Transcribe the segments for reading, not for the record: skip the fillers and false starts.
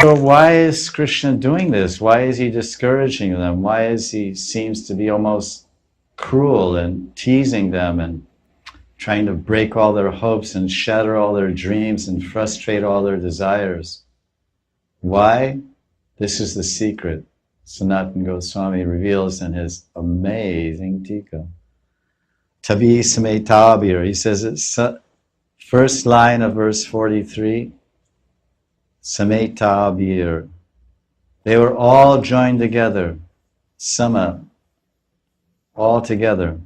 So why is Krishna doing this? Why is he discouraging them? Why is he seems to be almost cruel and teasing them and trying to break all their hopes and shatter all their dreams and frustrate all their desires? Why? This is the secret. Sanatana Goswami reveals in his amazing Tika. Tabi Sametabir. He says it's first line of verse 43. Sametabir. They were all joined together. Sama. All together.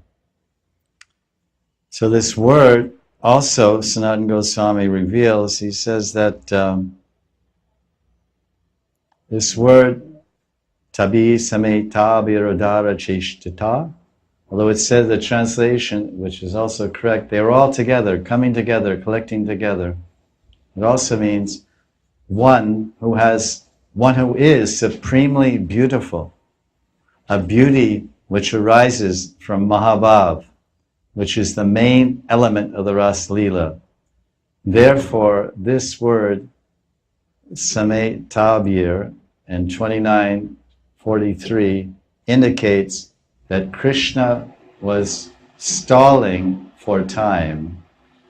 So this word also Sanatana Goswami reveals, he says that this word Tabi Sametabir Adara Cheshtita, although it says the translation, which is also correct, they were all together, coming together, collecting together. It also means one who is supremely beautiful, a beauty which arises from Mahabhav, which is the main element of the Ras Lila. Therefore, this word, Sametabir, in 29:43, indicates that Krishna was stalling for time.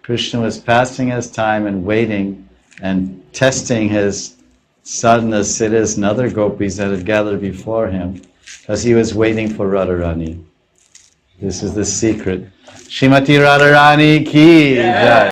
Krishna was passing his time and waiting and testing his sadhana siddhas and other gopis that had gathered before him, because he was waiting for Radharani. This is the secret. Shrimati Radharani ki jai.